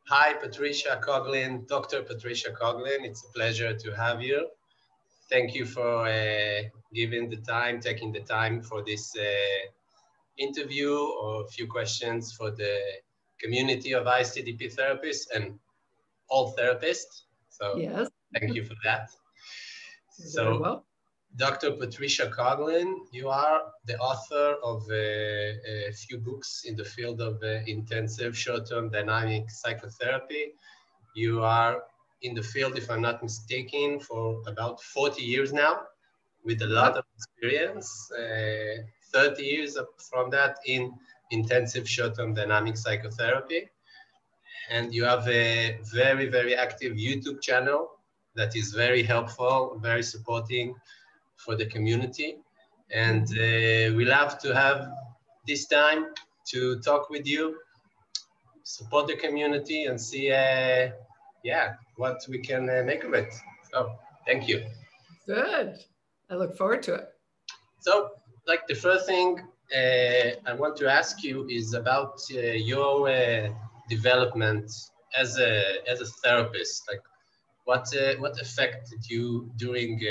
Hi, Patricia Coughlin, Dr. Patricia Coughlin. It's a pleasure to have you. Thank you for taking the time for this interview or a few questions for the community of ISTDP therapists and all therapists. So yes, thank you for that. very well. Dr. Patricia Coughlin, you are the author of a few books in the field of intensive short-term dynamic psychotherapy. You are in the field, if I'm not mistaken, for about 40 years now, with a lot of experience, 30 years from that in intensive short-term dynamic psychotherapy. And you have a very, very active YouTube channel that is very helpful, very supporting for the community. And we love to have this time to talk with you, support the community, and see what we can make of it. So thank you. Good. I look forward to it. So like the first thing I want to ask you is about your development as a therapist. Like what affected you during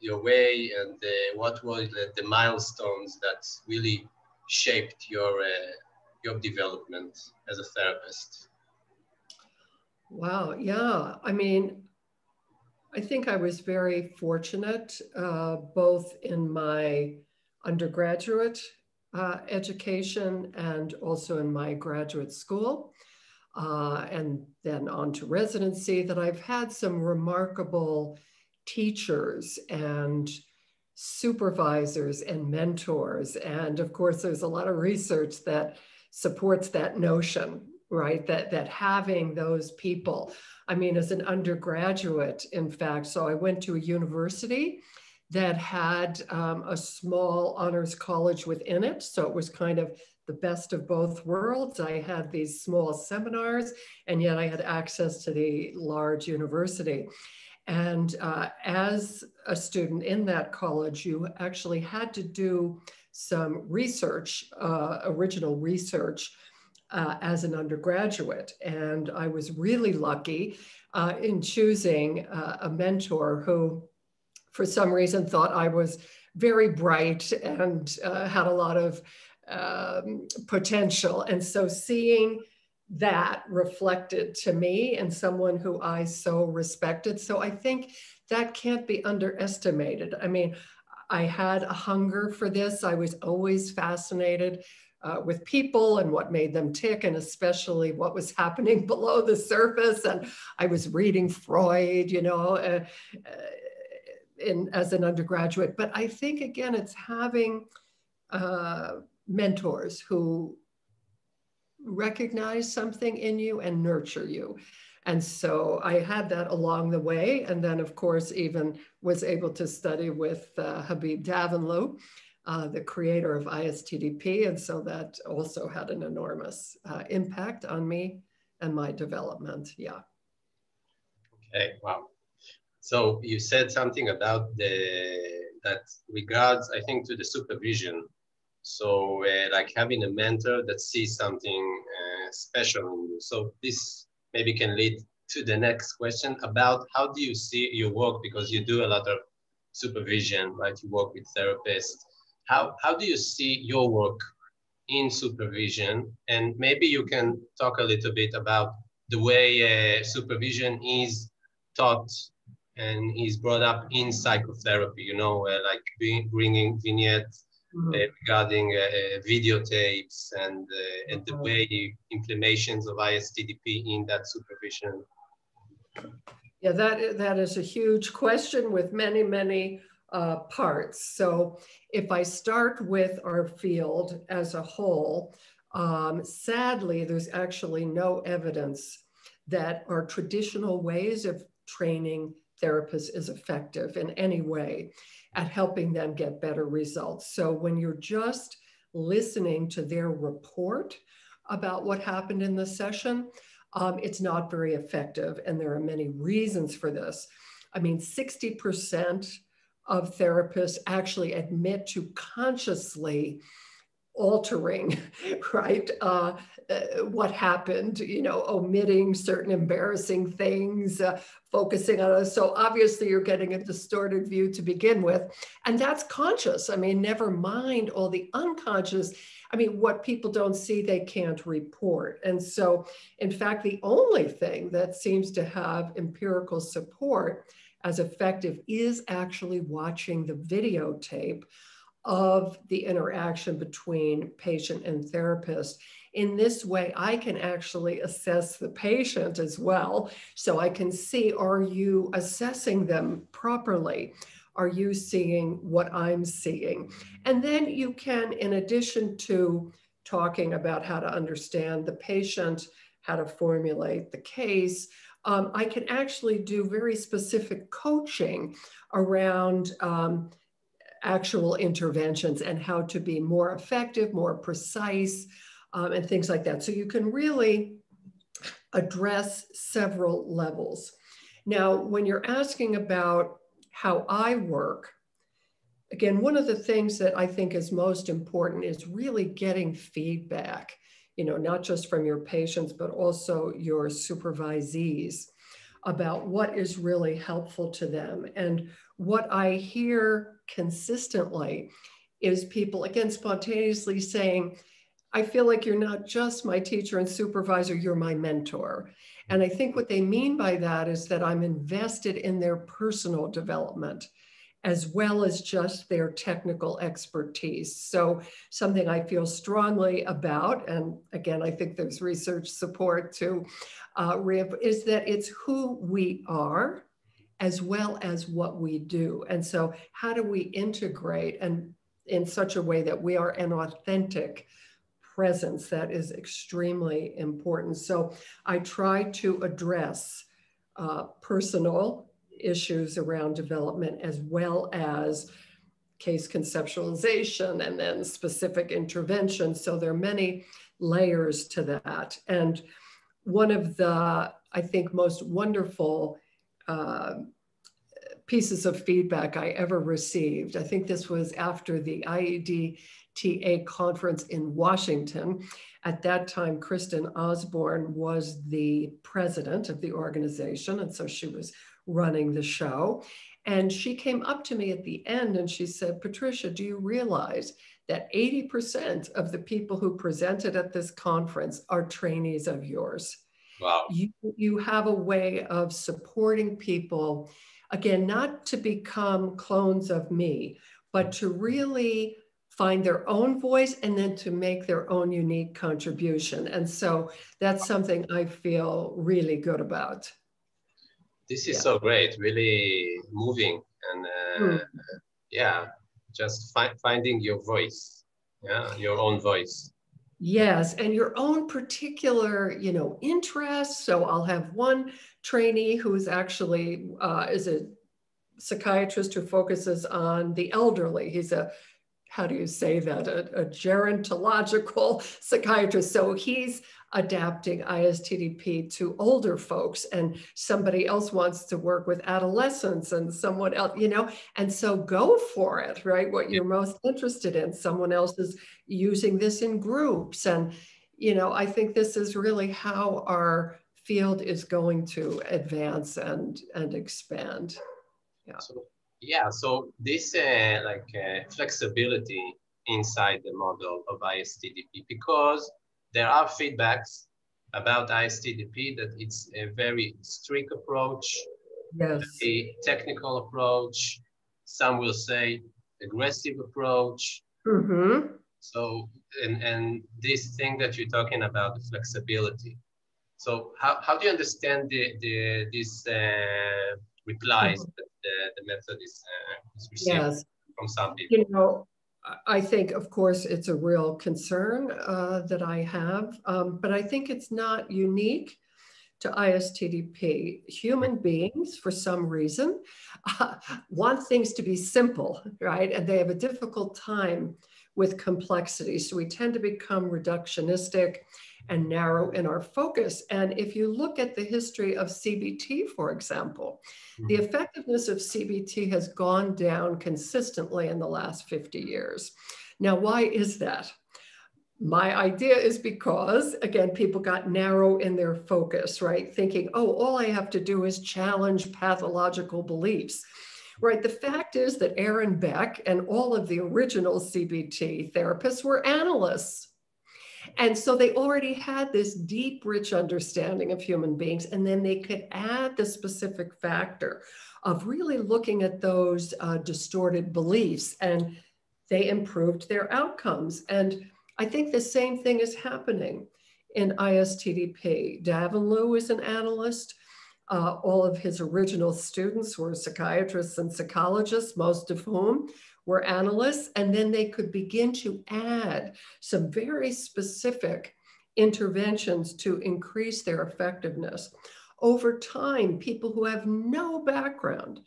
your way, and what were the milestones that really shaped your development as a therapist? Wow. Yeah. I mean, I think I was very fortunate, both in my undergraduate education and also in my graduate school, and then on to residency, that I've had some remarkable teachers and supervisors and mentors. And of course, there's a lot of research that supports that notion, right? That having those people. I mean, as an undergraduate, in fact, so I went to a university that had a small honors college within it. So it was kind of the best of both worlds. I had these small seminars, and yet I had access to the large university. And as a student in that college, you actually had to do some research, original research, as an undergraduate. And I was really lucky in choosing a mentor who, for some reason, thought I was very bright and had a lot of potential. And so seeing that reflected to me and someone who I so respected. So I think that can't be underestimated. I mean, I had a hunger for this. I was always fascinated with people and what made them tick, and especially what was happening below the surface. And I was reading Freud, as an undergraduate. But I think, again, it's having mentors who recognize something in you and nurture you. And so I had that along the way. And then, of course, even was able to study with Habib Davanloo, the creator of ISTDP. And so that also had an enormous impact on me and my development. Yeah. Okay, wow. So you said something about that regards, I think, to the supervision. So like having a mentor that sees something special in you. So this maybe can lead to the next question about how do you see your work, because you do a lot of supervision, right? You work with therapists. How do you see your work in supervision? And maybe you can talk a little bit about the way supervision is taught and is brought up in psychotherapy, like bringing vignettes regarding videotapes and the way implementations of ISTDP in that supervision. Yeah, that is a huge question with many, many parts. So if I start with our field as a whole, sadly, there's actually no evidence that our traditional ways of training therapists is effective in any way at helping them get better results. So when you're just listening to their report about what happened in the session, it's not very effective. And there are many reasons for this. I mean, 60% of therapists actually admit to consciously altering, right? What happened, you know, omitting certain embarrassing things, focusing on us. So obviously you're getting a distorted view to begin with. And that's conscious. I mean, never mind all the unconscious. I mean, what people don't see, they can't report. And so, in fact, the only thing that seems to have empirical support as effective is actually watching the videotape of the interaction between patient and therapist. In this way, I can actually assess the patient as well. So I can see, are you assessing them properly? Are you seeing what I'm seeing? And then you can, in addition to talking about how to understand the patient, how to formulate the case, I can actually do very specific coaching around actual interventions and how to be more effective, more precise, and things like that. So you can really address several levels. Now, when you're asking about how I work, again, one of the things that I think is most important is really getting feedback, you know, not just from your patients, but also your supervisees about what is really helpful to them. And what I hear consistently is people, again, spontaneously saying, I feel like you're not just my teacher and supervisor, you're my mentor. And I think what they mean by that is that I'm invested in their personal development as well as just their technical expertise. So something I feel strongly about, and again, I think there's research support to is that it's who we are as well as what we do. And so how do we integrate and in such a way that we are an authentic presence? That is extremely important. So I try to address personal issues around development as well as case conceptualization and then specific intervention. So there are many layers to that. And one of the, I think, most wonderful pieces of feedback I ever received, I think this was after the IEDTA conference in Washington. At that time, Kristen Osborne was the president of the organization, and so she was running the show. And she came up to me at the end and she said, Patricia, do you realize that 80% of the people who presented at this conference are trainees of yours? Wow. You have a way of supporting people, again, not to become clones of me, but to really find their own voice and then to make their own unique contribution. And so that's something I feel really good about. This is so great, really moving, and yeah, just finding your voice, yeah, your own voice. Yes, and your own particular, you know, interests. So I'll have one trainee who is actually is a psychiatrist who focuses on the elderly. He's a, how do you say that, a gerontological psychiatrist. So he's adapting ISTDP to older folks, and somebody else wants to work with adolescents and someone else, you know, and so go for it, right? What you're most interested in. Someone else is using this in groups. And, you know, I think this is really how our field is going to advance and expand. Yeah. So this flexibility inside the model of ISTDP, because there are feedbacks about ISTDP that it's a very strict approach, yes, a technical approach. Some will say aggressive approach. Mm-hmm. So, and this thing that you're talking about, the flexibility. So how do you understand these replies that the method is receiving from some people? You know, I think, of course, it's a real concern that I have, but I think it's not unique to ISTDP. Human beings, for some reason, want things to be simple, right? And they have a difficult time with complexity. So we tend to become reductionistic and narrow in our focus. And if you look at the history of CBT, for example, the effectiveness of CBT has gone down consistently in the last 50 years. Now, why is that? My idea is because, again, people got narrow in their focus, right? Thinking, oh, all I have to do is challenge pathological beliefs, right? The fact is that Aaron Beck and all of the original CBT therapists were analysts. And so they already had this deep, rich understanding of human beings. And then they could add the specific factor of really looking at those distorted beliefs, and they improved their outcomes. And I think the same thing is happening in ISTDP. Davenlew is an analyst. All of his original students were psychiatrists and psychologists, most of whom were analysts. And then they could begin to add some very specific interventions to increase their effectiveness. Over time, people who have no background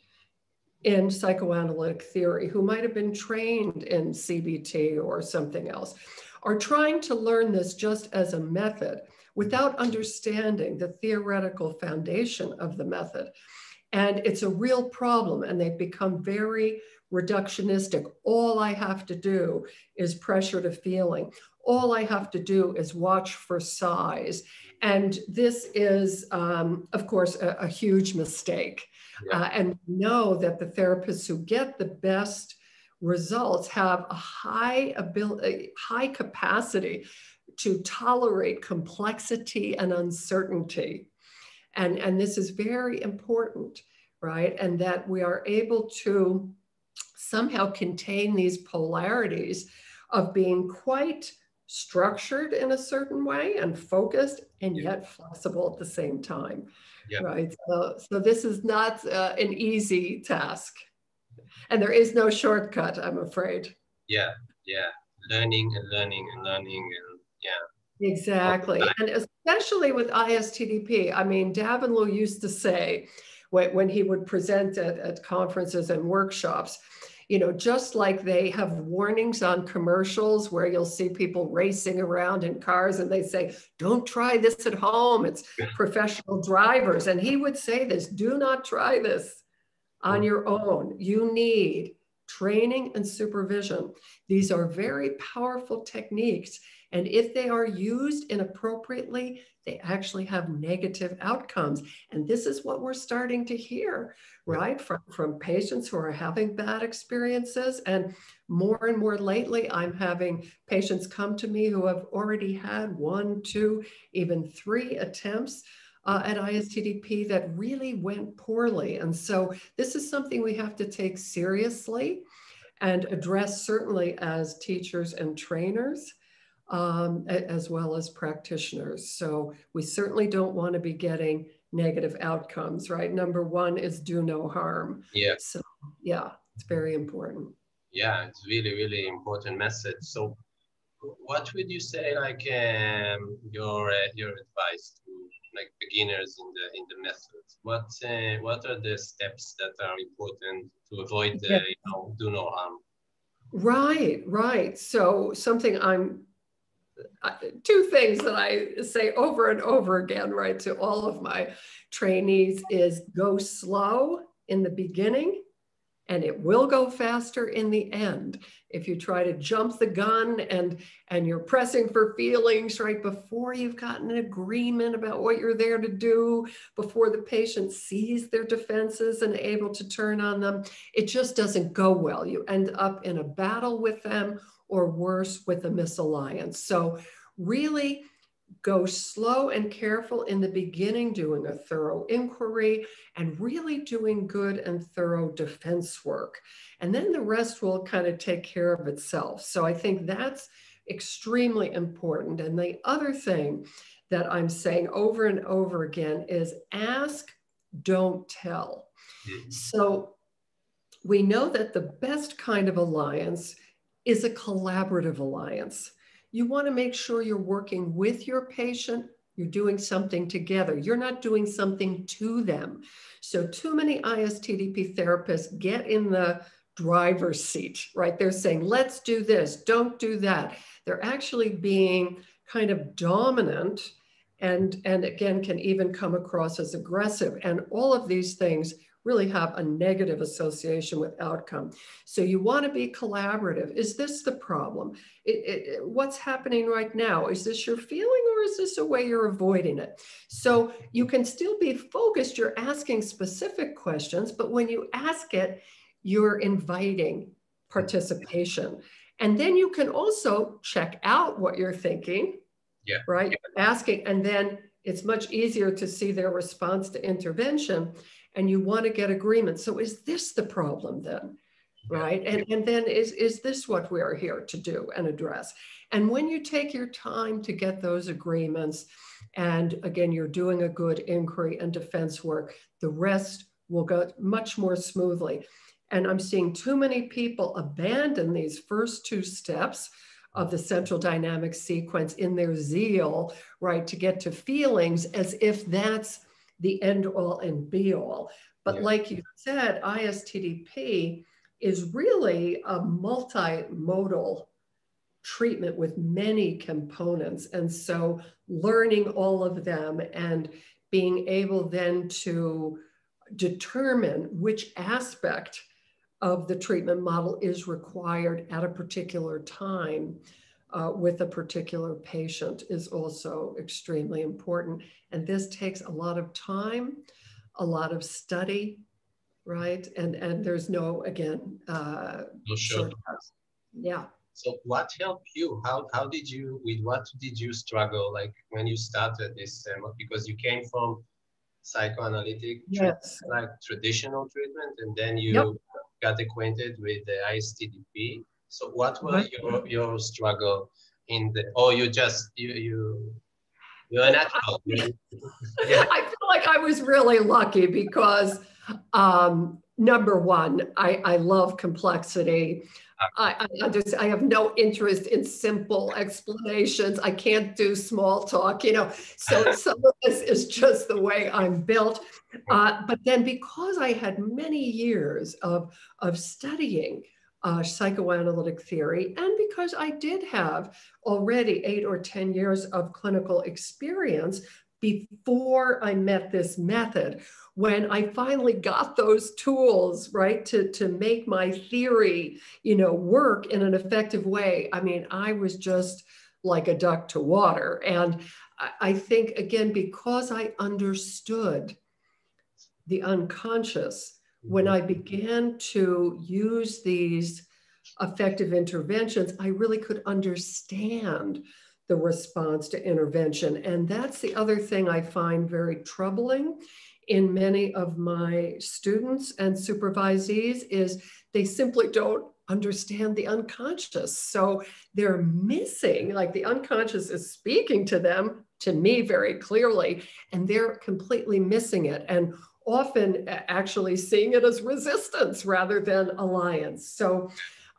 in psychoanalytic theory, who might have been trained in CBT or something else, are trying to learn this just as a method without understanding the theoretical foundation of the method. And it's a real problem, and they've become very reductionistic. All I have to do is pressure to feeling. All I have to do is watch for size. And this is, of course, a huge mistake. Yeah. And we know that the therapists who get the best results have a high ability, high capacity to tolerate complexity and uncertainty. And this is very important, right? And that we are able to somehow contain these polarities of being quite structured in a certain way and focused, and yet flexible at the same time, right? So this is not an easy task. And there is no shortcut, I'm afraid. Yeah. Learning and learning and learning, and Exactly. And especially with ISTDP, I mean, Davenlew used to say when he would present at conferences and workshops, you know, just like they have warnings on commercials where you'll see people racing around in cars and they say, don't try this at home, it's professional drivers. And he would say this, do not try this on your own. You need training and supervision. These are very powerful techniques. And if they are used inappropriately, they actually have negative outcomes. And this is what we're starting to hear, right? From patients who are having bad experiences. And more lately, I'm having patients come to me who have already had 1, 2, even 3 attempts at ISTDP that really went poorly. And so this is something we have to take seriously and address, certainly as teachers and trainers, as well as practitioners. So we certainly don't want to be getting negative outcomes, right? Number 1 is do no harm. Yeah. So yeah, it's very important. Yeah, it's really, really important message. So what would you say, like, your advice to like beginners in the method? What are the steps that are important to avoid the do no harm? Right. So something 2 things that I say over and over again, right, to all of my trainees is go slow in the beginning, and it will go faster in the end. If you try to jump the gun and you're pressing for feelings right before you've gotten an agreement about what you're there to do, before the patient sees their defenses and able to turn on them, it just doesn't go well. You end up in a battle with them, or worse, with a misalliance. So really go slow and careful in the beginning, doing a thorough inquiry and really doing good and thorough defense work. And then the rest will kind of take care of itself. So I think that's extremely important. And the other thing that I'm saying over and over again is ask, don't tell. So we know that the best kind of alliance is a collaborative alliance. You want to make sure you're working with your patient, you're doing something together. You're not doing something to them. So too many ISTDP therapists get in the driver's seat, right? They're saying, let's do this, don't do that. They're actually being kind of dominant and again, can even come across as aggressive. And all of these things really have a negative association with outcome. So you want to be collaborative. Is this the problem? What's happening right now? Is this your feeling, or is this a way you're avoiding it? So you can still be focused. You're asking specific questions, but when you ask it, you're inviting participation. And then you can also check out what you're thinking, right? Asking, and then it's much easier to see their response to intervention, and you want to get agreement. So is this the problem then, right? And then is this what we are here to do and address? And when you take your time to get those agreements, and again, you're doing a good inquiry and defense work, the rest will go much more smoothly. And I'm seeing too many people abandon these first two steps of the central dynamic sequence in their zeal, right, to get to feelings, as if that's the end all and be all. But like you said, ISTDP is really a multimodal treatment with many components. And so learning all of them and being able then to determine which aspect of the treatment model is required at a particular time with a particular patient is also extremely important. And this takes a lot of time, a lot of study, right? And there's no, again, shortcuts. Yeah. So what helped you? How did you, with what did you struggle, like when you started this, because you came from psychoanalytic treatment, like traditional treatment, and then you got acquainted with the ISTDP. So what were your struggle in the, you're a natural. I feel like I was really lucky because number one, I love complexity. I have no interest in simple explanations. I can't do small talk, so some of this is just the way I'm built. But then because I had many years of studying psychoanalytic theory, and because I did have already 8 or 10 years of clinical experience before I met this method, when I finally got those tools, right, to make my theory, work in an effective way, I mean, I was just like a duck to water. And I think, again, because I understood the unconscious, when I began to use these effective interventions, I really could understand the response to intervention. And that's the other thing I find very troubling in many of my students and supervisees is they simply don't understand the unconscious. So they're missing, like the unconscious is speaking to them, to me very clearly, and they're completely missing it. And often actually seeing it as resistance rather than alliance. So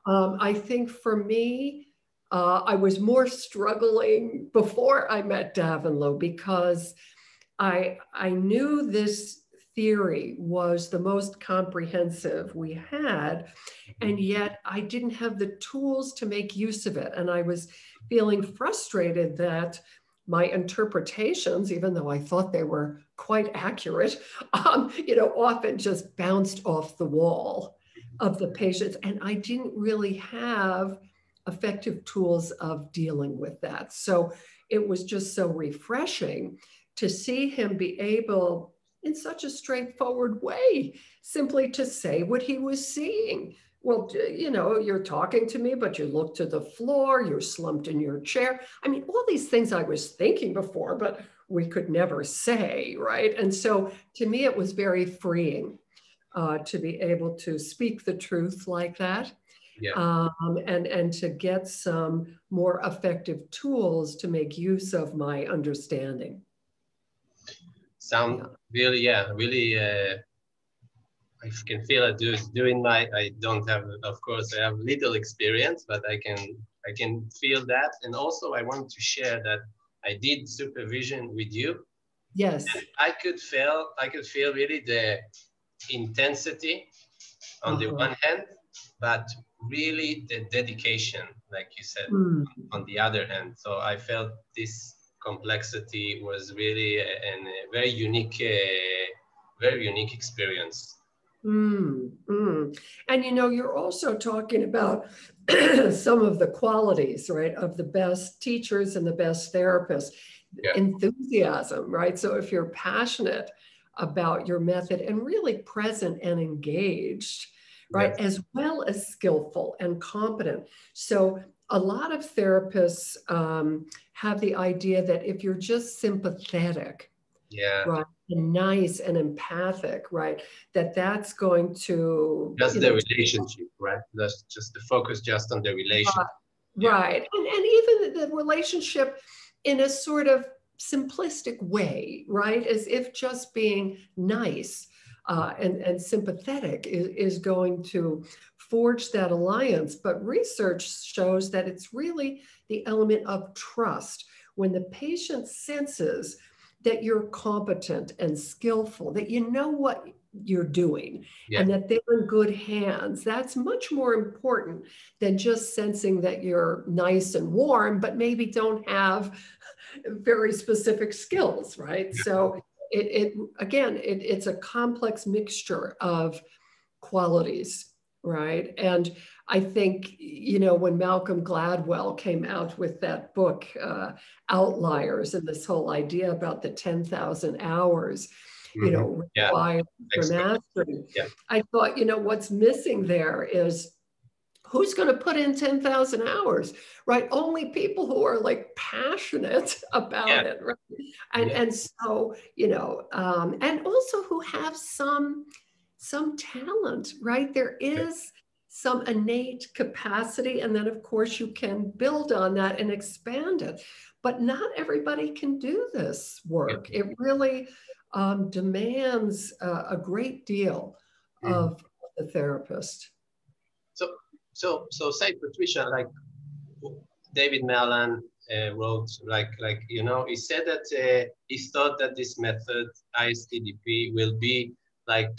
I think for me, I was more struggling before I met Davinlo because I knew this theory was the most comprehensive we had, and yet I didn't have the tools to make use of it. And I was feeling frustrated that my interpretations, even though I thought they were quite accurate, often just bounced off the wall of the patients. And I didn't really have effective tools of dealing with that. So it was just so refreshing to see him be able, in such a straightforward way, simply to say what he was seeing. Well, you're talking to me, but you look to the floor, you're slumped in your chair. I mean, all these things I was thinking before, but we could never say, right? And so to me, it was very freeing to be able to speak the truth like that. And to get some more effective tools to make use of my understanding. Really, I can feel it doing I don't have, of course, I have little experience, but I can feel that. And also I want to share that I did supervision with you. Yes. I could feel really the intensity on the one hand, but really the dedication, like you said, on the other hand. So I felt this complexity was really a very unique experience. Mm, mm. And you know, you're also talking about some of the qualities, right, of the best teachers and the best therapists. Yeah. Enthusiasm, right? So if you're passionate about your method and really present and engaged, right, Yes. as well as skillful and competent. So a lot of therapists have the idea that if you're just sympathetic, Yeah. right, and nice and empathic, right, that's going to, Just you the know, relationship, right? That's just the focus just on the relationship. Yeah. right. And even the relationship in a sort of simplistic way, right? As if just being nice and sympathetic is going to forge that alliance. But research shows that it's really the element of trust. When the patient senses that you're competent and skillful, that you know what you're doing, Yeah. and that they're in good hands, that's much more important than just sensing that you're nice and warm, but maybe don't have very specific skills, right? So it's a complex mixture of qualities, right? And I think, you know, when Malcolm Gladwell came out with that book, Outliers, and this whole idea about the 10,000 hours, you Hmm. know, Yeah. required for Expert. mastery, Yeah. I thought, you know, what's missing there is who's going to put in 10,000 hours, right? Only people who are like passionate Yeah. about it, right? Yeah. And so, you know, and also who have some talent, right? There is some innate capacity, and then of course you can build on that and expand it. But not everybody can do this Yeah. work. It really demands a great deal Mhm. of the therapist. So, so say Patricia, like David Malan wrote, like you know, he said that he thought that this method ISTDP will be like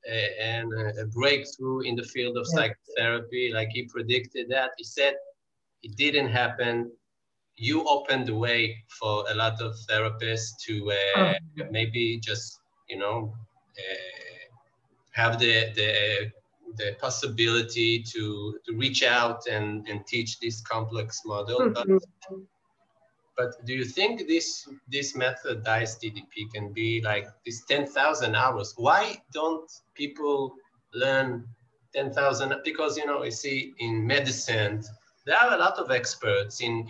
a breakthrough in the field of Yeah. psychotherapy. Like he predicted that. He said it didn't happen. You opened the way for a lot of therapists to Oh, maybe just, you know, have the possibility to reach out and teach this complex model. mhm. But do you think this method ISTDP can be like this 10,000 hours? Why don't people learn 10,000? Because you know, you see in medicine, there are a lot of experts in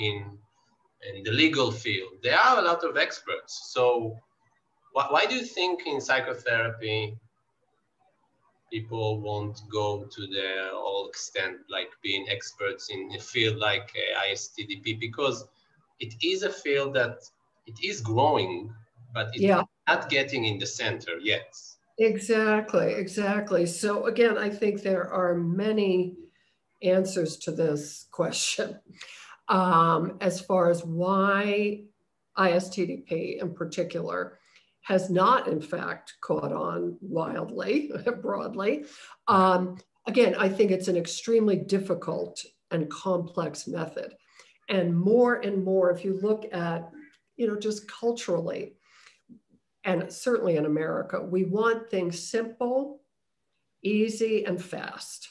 the legal field. There are a lot of experts. So why do you think in psychotherapy people won't go to the whole extent, like being experts in a field like ISTDP? Because it is a field that it is growing, but it's Yeah, not getting in the center yet. exactly, exactly. So again, I think there are many answers to this question as far as why ISTDP in particular has not, in fact, caught on wildly, broadly. Again, I think it's an extremely difficult and complex method. And more, if you look at, you know, just culturally, and certainly in America, we want things simple, easy, and fast.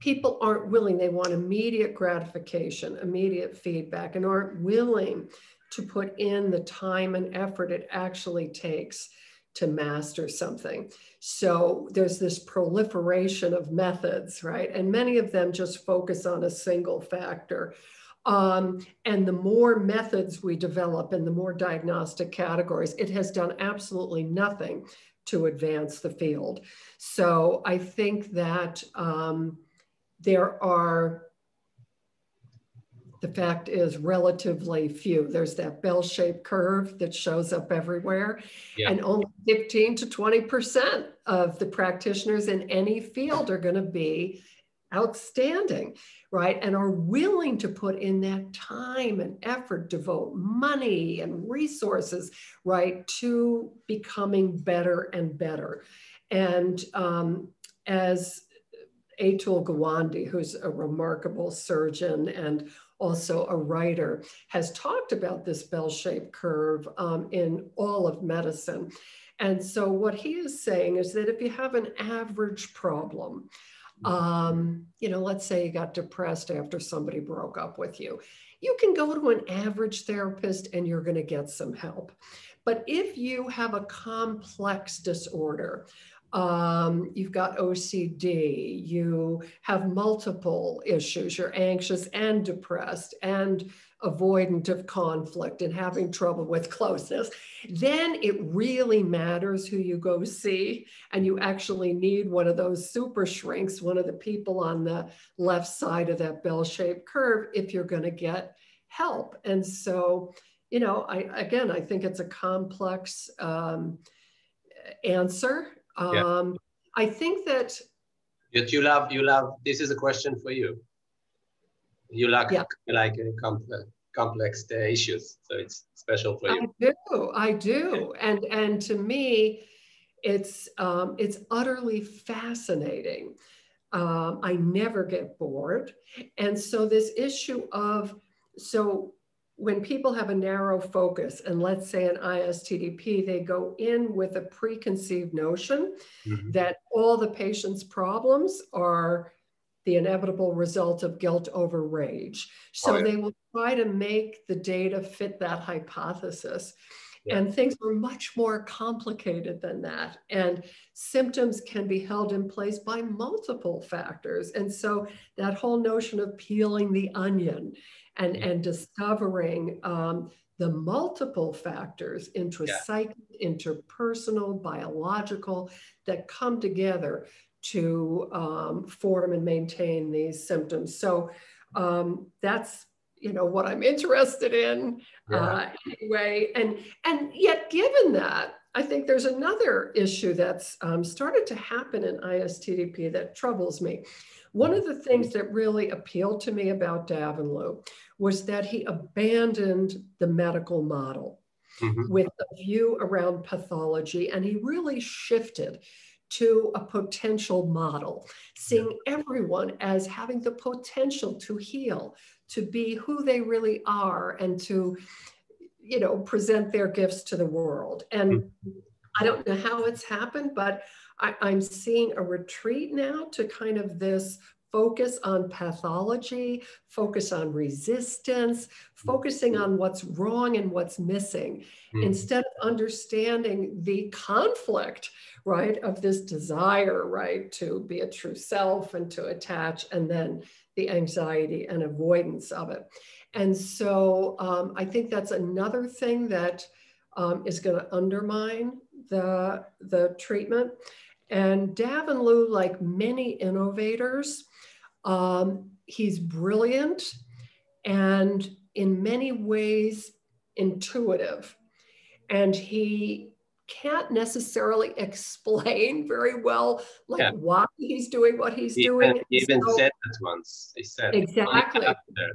People aren't willing, they want immediate gratification, immediate feedback, and aren't willing to put in the time and effort it actually takes to master something. So there's this proliferation of methods, right? And many of them just focus on a single factor. And the more methods we develop and the more diagnostic categories, it has done absolutely nothing to advance the field. So I think that there are, the fact is, relatively few. There's that bell-shaped curve that shows up everywhere, Yeah. and only 15 to 20% of the practitioners in any field are going to be outstanding, right? And are willing to put in that time and effort, devote money and resources, right, to becoming better and better. And as Atul Gawande, who's a remarkable surgeon and also a writer, has talked about this bell-shaped curve in all of medicine. And so what he is saying is that if you have an average problem, let's say you got depressed after somebody broke up with you, you can go to an average therapist and you're going to get some help. But if you have a complex disorder, you've got OCD, you have multiple issues, you're anxious and depressed and avoidant of conflict and having trouble with closeness, then it really matters who you go see. And you actually need one of those super shrinks, one of the people on the left side of that bell-shaped curve, if you're going to get help. And so, I think it's a complex answer. I think that you love, this is a question for you. You like complex issues, so it's special for you. I do. And to me, it's utterly fascinating. I never get bored. And so this issue of, when people have a narrow focus, and let's say an ISTDP, they go in with a preconceived notion that all the patient's problems are the inevitable result of guilt over rage. So they will try to make the data fit that hypothesis. And things are much more complicated than that. And symptoms can be held in place by multiple factors. And so that whole notion of peeling the onion and discovering the multiple factors, intrapsychic, interpersonal, biological, that come together to form and maintain these symptoms. So that's what I'm interested in anyway. And yet, given that, I think there's another issue that's started to happen in ISTDP that troubles me. One of the things that really appealed to me about Davenloo was that he abandoned the medical model with a view around pathology, and he really shifted to a potential model, seeing everyone as having the potential to heal, to be who they really are, and to, present their gifts to the world. And I don't know how it's happened, but I'm seeing a retreat now to kind of this focus on pathology, focus on resistance, focusing on what's wrong and what's missing, instead of understanding the conflict, right, of this desire, right, to be a true self and to attach, and then the anxiety and avoidance of it. And so I think that's another thing that is going to undermine the treatment. And Davenloo, like many innovators, he's brilliant and in many ways intuitive. And he can't necessarily explain very well, why he's doing what he's doing. He even said that once. He said, exactly.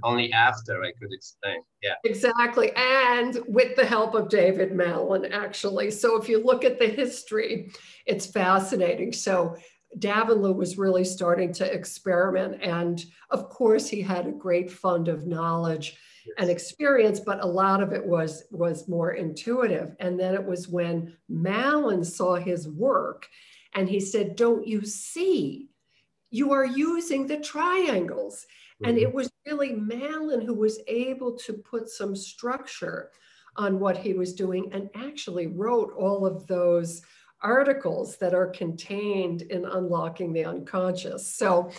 Only after I could explain. Yeah. Exactly. And with the help of David Mallon, actually. So if you look at the history, it's fascinating. So Davenloo was really starting to experiment. And of course, he had a great fund of knowledge and experience, but a lot of it was more intuitive. And then it was when Mallon saw his work and he said, don't you see, you are using the triangles. And it was really Mallon who was able to put some structure on what he was doing and actually wrote all of those articles that are contained in Unlocking the Unconscious. So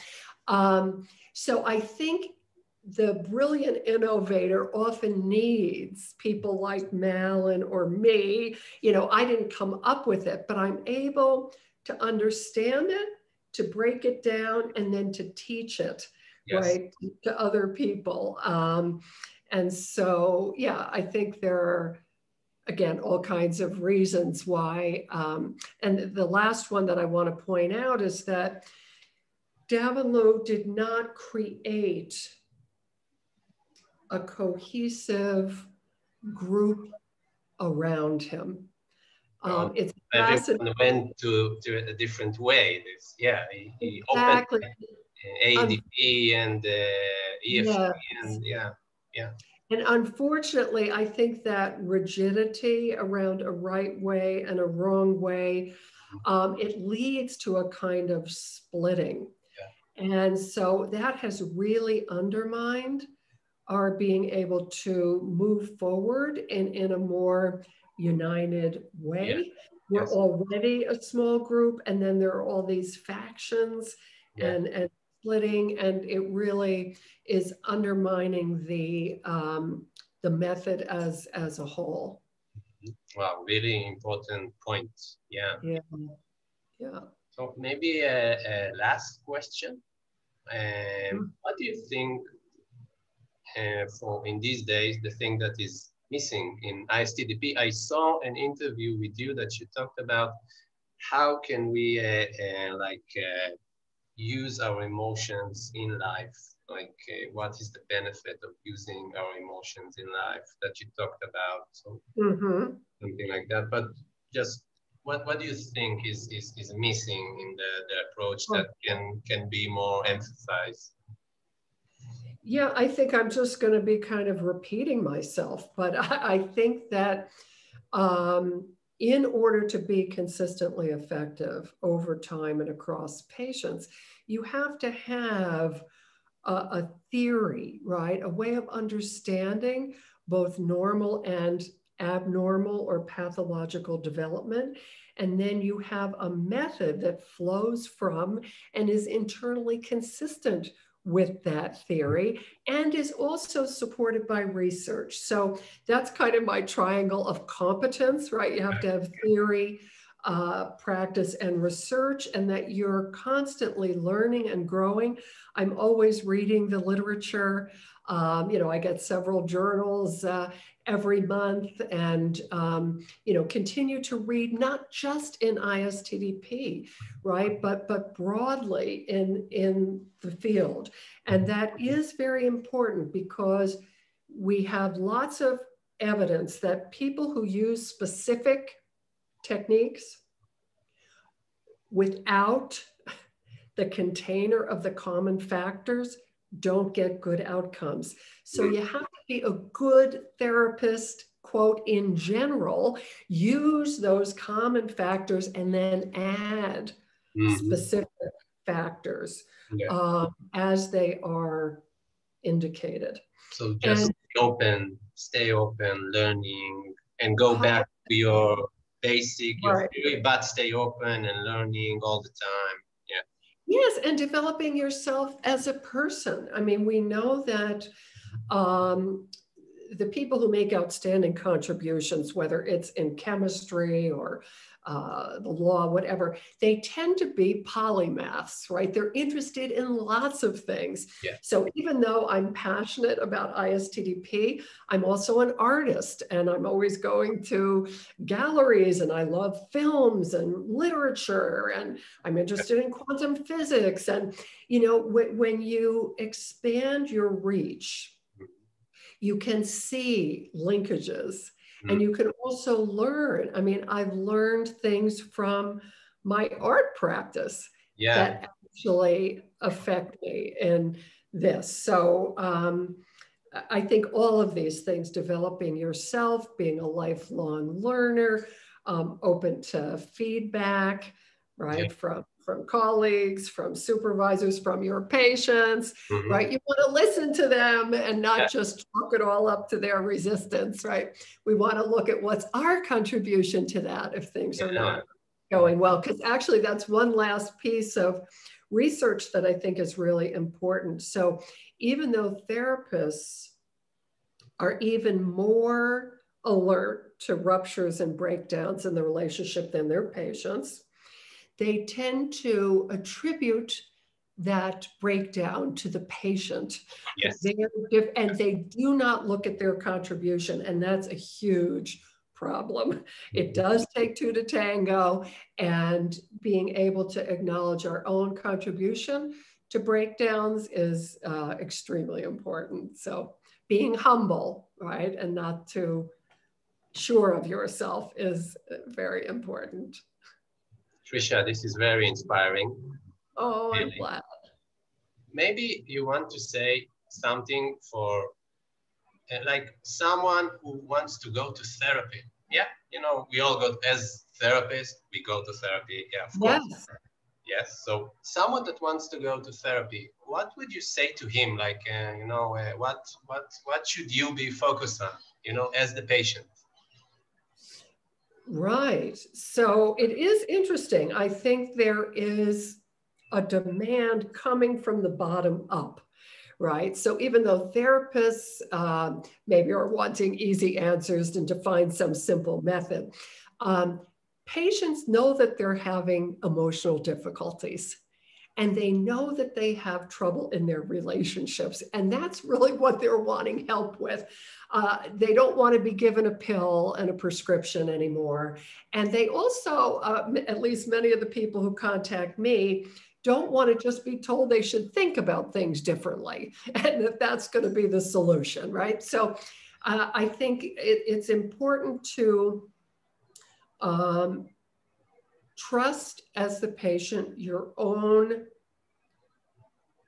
I think the brilliant innovator often needs people like Mallon or me. I didn't come up with it, but I'm able to understand it, to break it down, and then to teach it, right, to other people. And so, I think there are, again, all kinds of reasons why. And the last one that I want to point out is that Davenloo did not create a cohesive group around him. It's everyone went to a different way. He opened ADP and EFT and And unfortunately, I think that rigidity around a right way and a wrong way, it leads to a kind of splitting. And so that has really undermined our being able to move forward in a more united Yeah. way. We're Yes. already a small group, and then there are all these factions Yeah. and splitting, and it really is undermining the method as a whole. Wow, really important point. Yeah. Yeah, yeah. So maybe a last question. What do you think for in these days, the thing that is missing in ISTDP? I saw an interview with you that you talked about how can we use our emotions in life? Like what is the benefit of using our emotions in life that you talked about? So something like that. But just what do you think is missing in the approach that can be more emphasized? Yeah, I think I'm just going to be kind of repeating myself, but I think that in order to be consistently effective over time and across patients, you have to have a theory, right? A way of understanding both normal and abnormal or pathological development. And then you have a method that flows from and is internally consistent with that theory and is also supported by research. So that's kind of my triangle of competence, right? You have to have theory, practice, and research, and that you're constantly learning and growing. I'm always reading the literature. I get several journals every month, and continue to read not just in ISTDP, right, but broadly in the field. And that is very important because we have lots of evidence that people who use specific techniques without the container of the common factors don't get good outcomes. So you have to be a good therapist, quote, in general, use those common factors and then add specific factors as they are indicated. So just stay open, learning, and go back to your basic, your theory, but stay open and learning all the time. Yeah. Yes, and developing yourself as a person. I mean, we know that the people who make outstanding contributions, whether it's in chemistry or the law, whatever, they tend to be polymaths, right? They're interested in lots of things. Yeah. So even though I'm passionate about ISTDP, I'm also an artist, and I'm always going to galleries, and I love films and literature, and I'm interested in quantum physics. And, when you expand your reach, you can see linkages, and you can also learn. I mean, I've learned things from my art practice that actually affect me in this. So I think all of these things, developing yourself, being a lifelong learner, open to feedback, right, from colleagues, from supervisors, from your patients, right? You want to listen to them and not just chalk it all up to their resistance, right? We want to look at what's our contribution to that if things are not going well. Because actually, that's one last piece of research that I think is really important. So even though therapists are even more alert to ruptures and breakdowns in the relationship than their patients, they tend to attribute that breakdown to the patient. Yes. And they do not look at their contribution, and that's a huge problem. It does take two to tango, and being able to acknowledge our own contribution to breakdowns is extremely important. So being humble, right, and not too sure of yourself is very important. Patricia, this is very inspiring. Oh, really. I'm glad. Maybe you want to say something for like someone who wants to go to therapy. Yeah, you know, we all go as therapists, we go to therapy. Yeah, of course. Yes. Yes. So someone that wants to go to therapy, what would you say to him? Like, what should you be focused on? You know, as the patient. Right. So it is interesting. I think there is a demand coming from the bottom up, right? So even though therapists maybe are wanting easy answers and to find some simple method, um, patients know that they're having emotional difficulties and they know that they have trouble in their relationships. And that's really what they're wanting help with. They don't want to be given a pill and a prescription anymore. And they also, at least many of the people who contact me, don't want to just be told they should think about things differently and that that's going to be the solution, right? So I think it's important to trust as the patient your own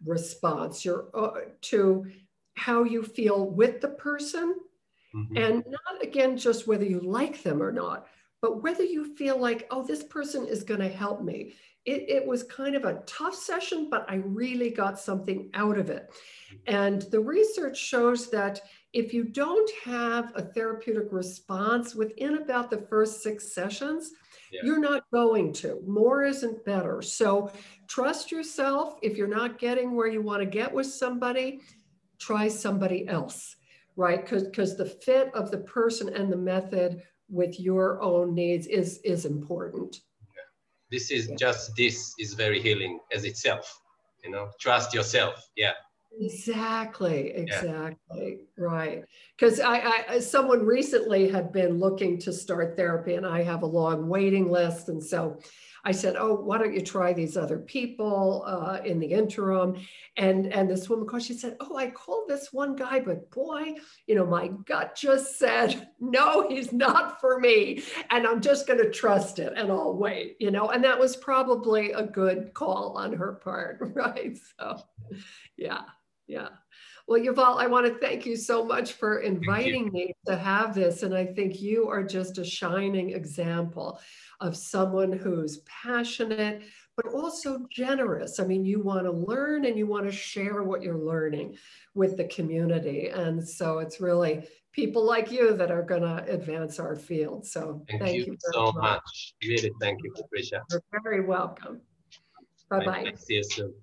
response, to how you feel with the person, and not again just whether you like them or not, but whether you feel like, oh, this person is going to help me. It was kind of a tough session, but I really got something out of it. And the research shows that if you don't have a therapeutic response within about the first 6 sessions, you're not going to. More isn't better. So trust yourself. If you're not getting where you want to get with somebody, try somebody else, right? Because the fit of the person and the method with your own needs is important. This is very healing as itself. You know, trust yourself. Yeah. Exactly, right. Because someone recently had been looking to start therapy, and I have a long waiting list, and so I said, "Oh, why don't you try these other people in the interim?" And this woman, she said, "Oh, I called this one guy, but boy, you know, my gut just said no, he's not for me, and I'm just going to trust it, and I'll wait." You know, and that was probably a good call on her part, right? So, yeah. Yeah. Well, Yuval, I want to thank you so much for Thank you. inviting me to have this. And I think you are just a shining example of someone who's passionate, but also generous. I mean, you want to learn and you want to share what you're learning with the community. And so it's really people like you that are going to advance our field. So Thank thank you you very so much. much. Really, thank you, Patricia. You're very welcome. Bye. Bye-bye. See you soon.